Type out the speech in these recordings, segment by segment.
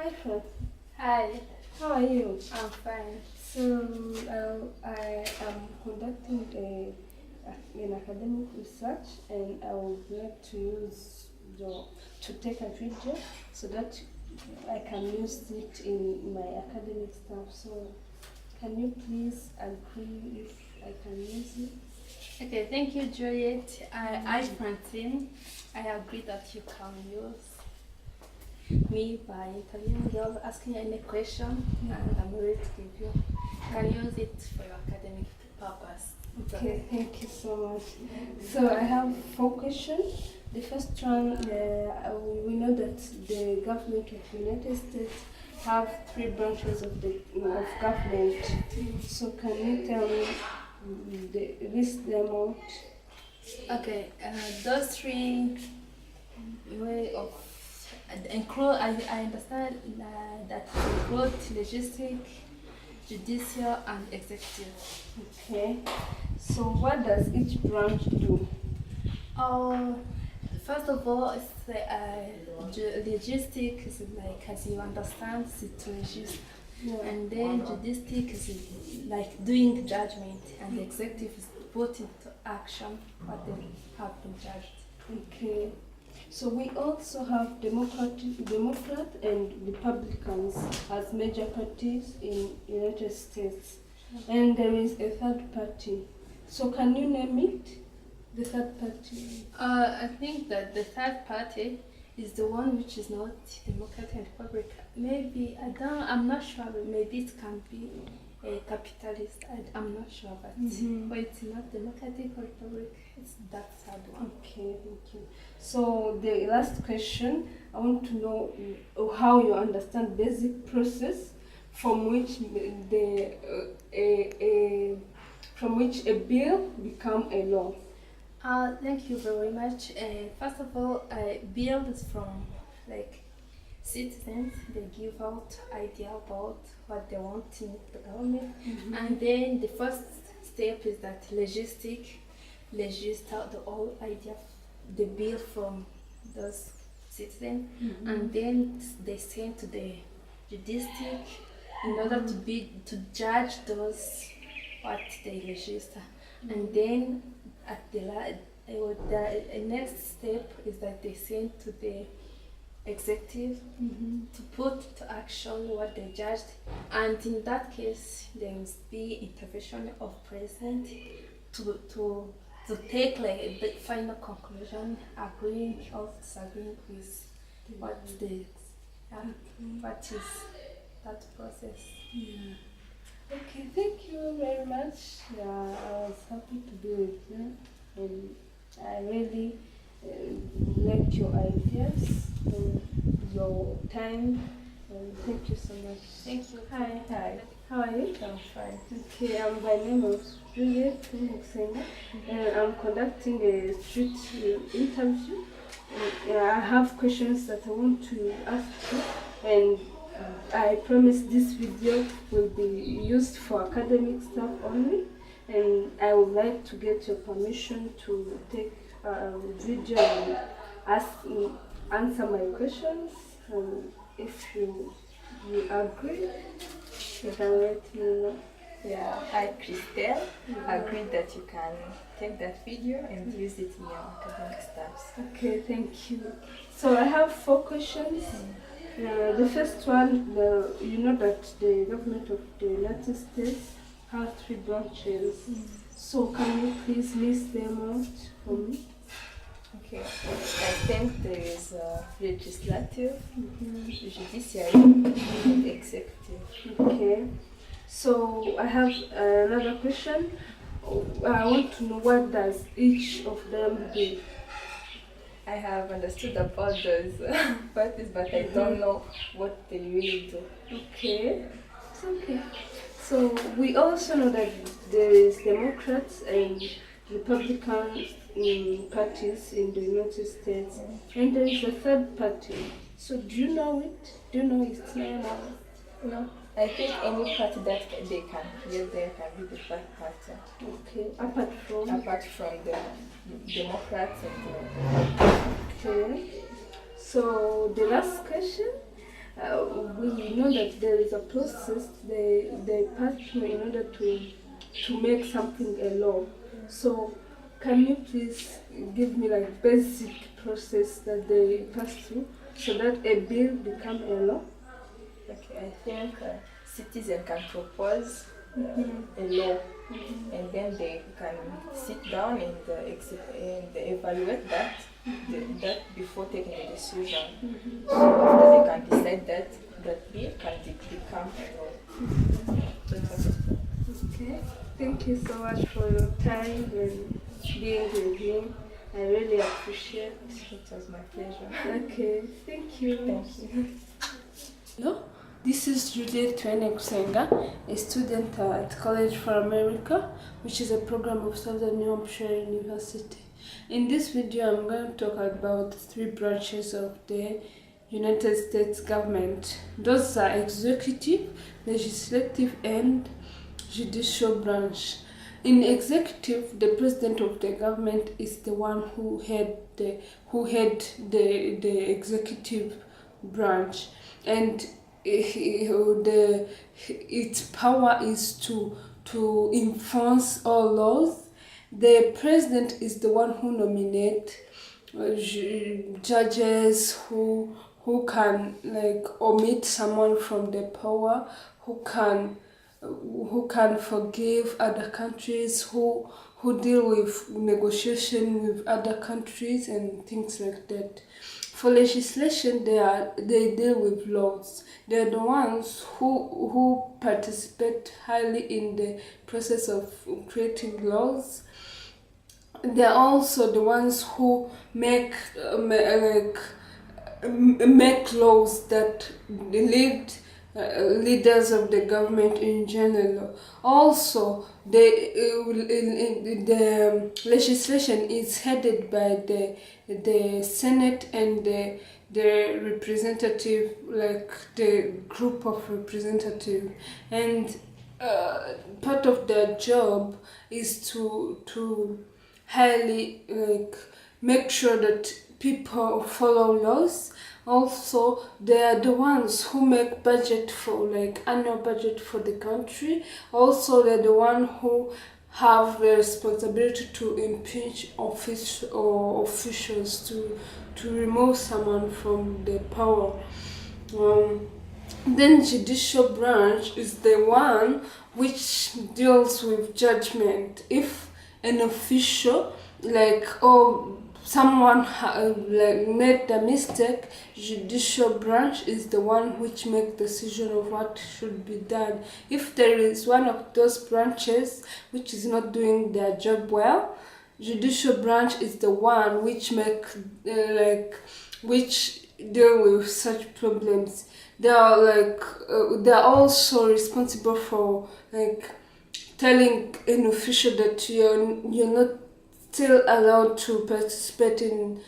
Hi, Fred. Hi, How are you? I'm fine. I am conducting an academic research, and I would like to to take a video so that I can use it in my academic stuff. So, can you please agree if I can use it? Okay, thank you, Juliette. Francine, I agree that you can use me by interviewing you, asking any question, and I'm ready to give you. You can use it for your academic purpose. Okay, thank you so much. So I have 4 questions. The first one, we know that the government of the United States have 3 branches of government. So can you tell me list them out? Okay, those three way of include. I understand that include logistic, judicial, and executive. Okay. So what does each branch do? First of all, it's logistic is like, as you understand, it's to register. Yeah. And then judistic is like doing judgment, and the executive is put into action what they have been judged. Okay. So we also have Democrat and Republicans as major parties in United States, and there is a third party. So can you name it? The third party. I think that the third party is the one which is not Democrat and Republican. Maybe I'm not sure, but maybe it can be a capitalist. I'm not sure, but it's not Democratic or Republic. It's that third one. Okay, thank you. So the last question, I want to know how you understand basic process from which a bill become a law. Thank you very much. First of all, bill is from like citizens. They give out idea about what they want in the government, and then the first step is that register the whole idea, the bill from those citizens, and then they send to the judicial in order to judge those what they register, and then at the next step is that they send to the executive to put to action what they judged, and in that case there must be intervention of president to take like the final conclusion, agreeing or disagreeing with what what is that process. Yeah. Okay, thank you very much. Yeah, I was happy to be with you, and I really liked your ideas and your time. And thank you so much. Thank you. Hi. How are you? I'm fine. Okay, by name is Juliette Gouvernment, and I'm conducting a street interview. I have questions that I want to ask you, and I promise this video will be used for academic stuff only, and I would like to get your permission to take a video and answer my questions. If you agree, you can let me know. Yeah, I, Christelle, agreed that you can take that video and use it in your academic stuffs. Okay, thank you. So I have 4 questions. The first one, you know that the government of the United States has 3 branches. So can you please list them out for me? Okay, I think there is legislative, judiciary, and executive. Okay. So I have another question. I want to know what does each of them do. I have understood about those parties, but I don't know what they really do. Okay, it's okay. So we also know that there is Democrats and Republican parties in the United States, and there is a third party. So do you know it? Do you know its name? No, I think any party that they can create there can be the third party. Okay, apart from the Democrats and the Okay. So the last question, we know that there is a process they pass through in order to make something a law. So can you please give me like basic process that they pass through so that a bill become a law? Okay, I think citizen can propose a law, and then they can sit down and evaluate that before taking a decision. So after they can decide that bill can become a law. Okay, thank you so much for your time and being with me. I really appreciate it. It was my pleasure. Okay, thank you. Thank you. Hello, this is Juliette Gouvernment, a student at College for America, which is a program of Southern New Hampshire University. In this video, I'm going to talk about 3 branches of the United States government. Those are executive, legislative, and judicial branch. In executive, the president of the government is the one who head the executive branch, and its power is to enforce all laws. The president is the one who nominates judges who can like omit someone from the power, who can forgive other countries, who deal with negotiation with other countries and things like that. For legislation, they deal with laws. They're the ones who participate highly in the process of creating laws. They're also the ones who make laws that lead leaders of the government in general. Also, the legislation is headed by the Senate and the representative, like the group of representatives, and part of their job is to highly like make sure that people follow laws. Also, they are the ones who make budget for like annual budget for the country. Also, they're the one who have the responsibility to impeach officials to remove someone from the power. Then judicial branch is the one which deals with judgment. If an official someone made a mistake, judicial branch is the one which makes decision of what should be done. If there is one of those branches which is not doing their job well, judicial branch is the one which which deal with such problems. They are they're also responsible for telling an official that you're not still allowed to participate in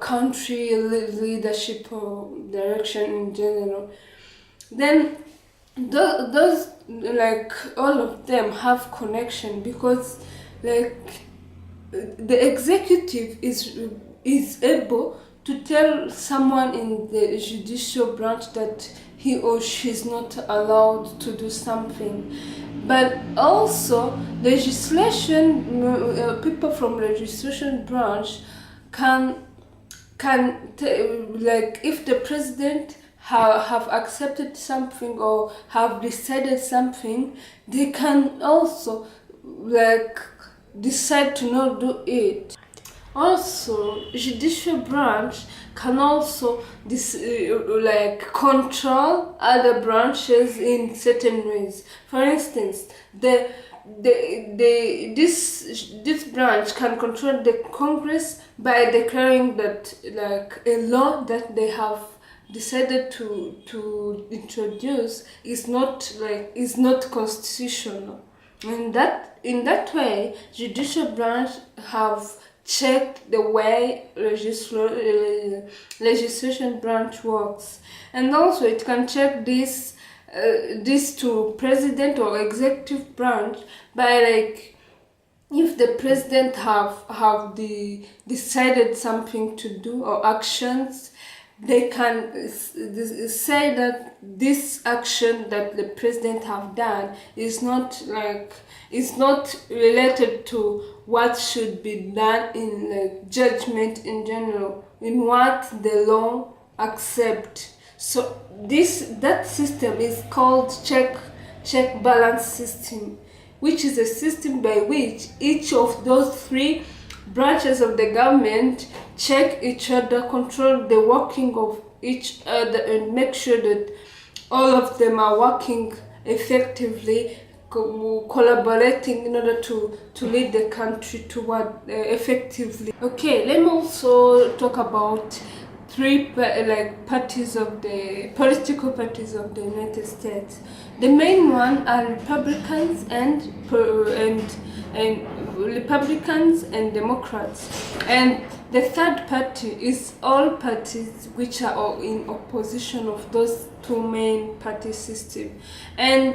country leadership or direction in general. Then those all of them have connection, because the executive is able to tell someone in the judicial branch that he or she is not allowed to do something. But also, legislation, people from legislation branch can if the president have accepted something or have decided something, they can also decide to not do it. Also, judicial branch can also control other branches in certain ways. For instance, this branch can control the Congress by declaring that a law that they have decided to introduce is not constitutional. And in that way, judicial branch have checked the way legislation branch works, and also it can check this to president or executive branch by if the president have decided something to do or actions, they can say that this action that the president have done is not related to what should be done in judgment in general, in what the law accept. So that system is called check balance system, which is a system by which each of those three branches of the government check each other, control the working of each other, and make sure that all of them are working effectively, collaborating in order to lead the country toward effectively. Okay, let me also talk about three parties of the political parties of the United States. The main one are Republicans and Republicans and Democrats, and the third party is all parties which are all in opposition of those two main party system, and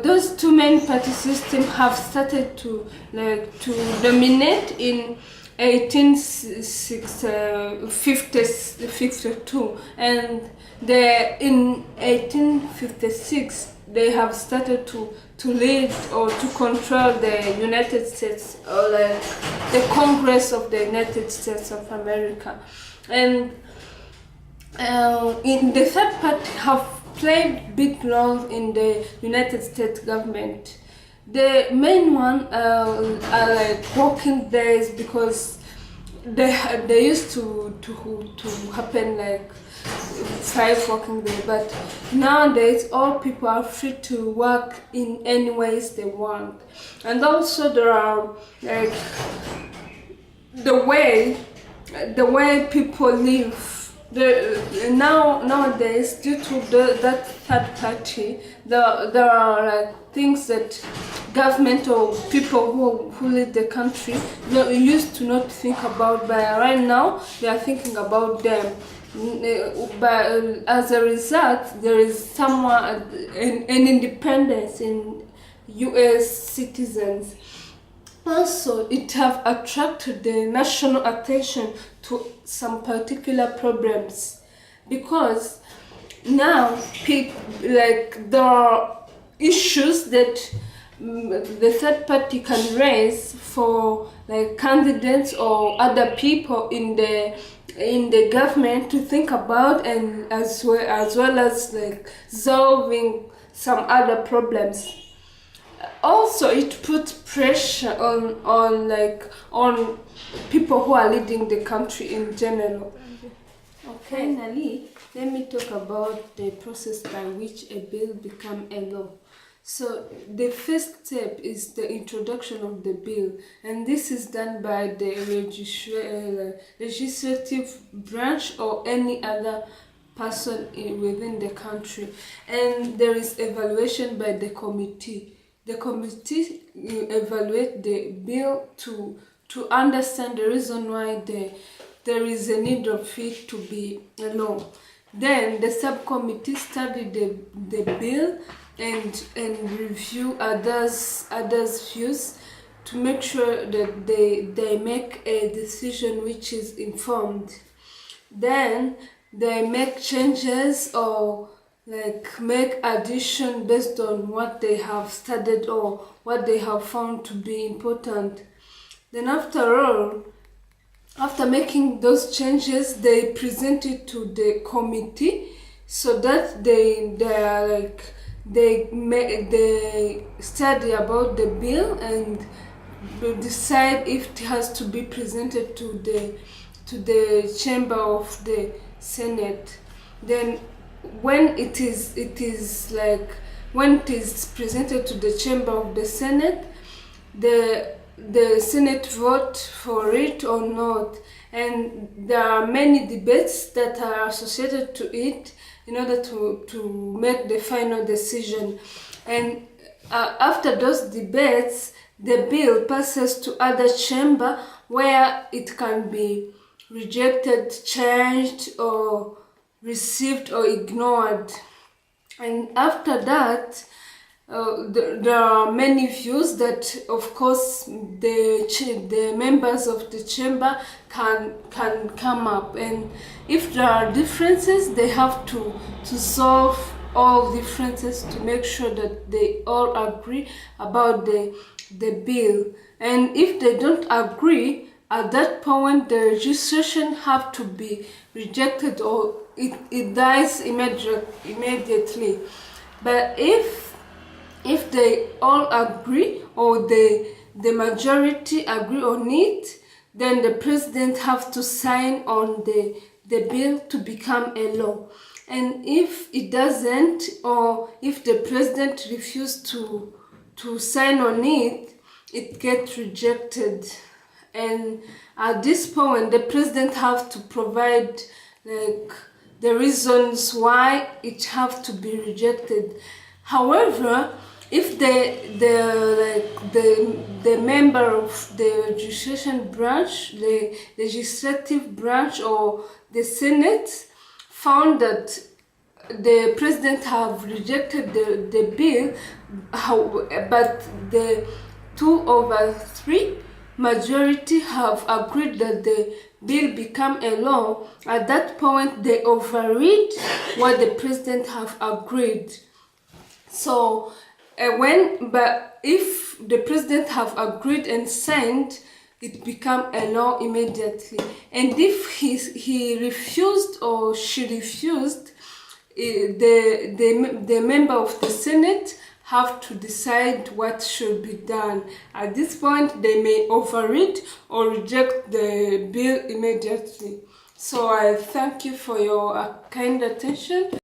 those two main party system have started to dominate in 1852, and in 1856 they have started to lead or to control the United States, or the Congress of the United States of America. And in the third party have played big role in the United States government. The main one are working days, because they used to happen 5 working days, but nowadays all people are free to work in any ways they want. And also there are the way people live. Nowadays, due to that third party, there are things that government or people who lead the country used to not think about, but right now they are thinking about them. But as a result, there is somewhat an independence in U.S. citizens. Also, it have attracted the national attention to some particular problems, because now there are issues that the third party can raise for candidates or other people in the government to think about, and as well as solving some other problems. Also, it puts pressure on people who are leading the country in general. Okay. Finally, let me talk about the process by which a bill becomes a law. So the first step is the introduction of the bill, and this is done by the legislative branch or any other person within the country, and there is evaluation by the committee. The committee evaluate the bill to understand the reason why there is a need of it to be a law. Then the subcommittee study the bill and review others' views to make sure that they make a decision which is informed. Then they make changes or make addition based on what they have studied or what they have found to be important. Then after making those changes, they present it to the committee so that they study about the bill and decide if it has to be presented to the chamber of the Senate. Then when it is presented to the chamber of the Senate, the Senate vote for it or not, and there are many debates that are associated to it in order to make the final decision. And after those debates, the bill passes to other chamber where it can be rejected, changed, or received or ignored. And after that, there are many views that, of course, the members of the chamber can come up, and if there are differences, they have to solve all differences to make sure that they all agree about the bill. And if they don't agree, at that point the registration have to be rejected, or it dies immediately. But if they all agree, or the majority agree on it, then the president have to sign on the bill to become a law. And if it doesn't, or if the president refuses to sign on it, it gets rejected. And at this point, the president have to provide like the reasons why it have to be rejected. However, if the member of the legislation branch, the legislative branch, or the Senate found that the president have rejected the bill, but the 2/3 majority have agreed that the bill become a law, at that point they override what the president have agreed. So but if the president have agreed and signed, it become a law immediately. And if he refused or she refused, the member of the Senate have to decide what should be done. At this point, they may override or reject the bill immediately. So I thank you for your kind attention.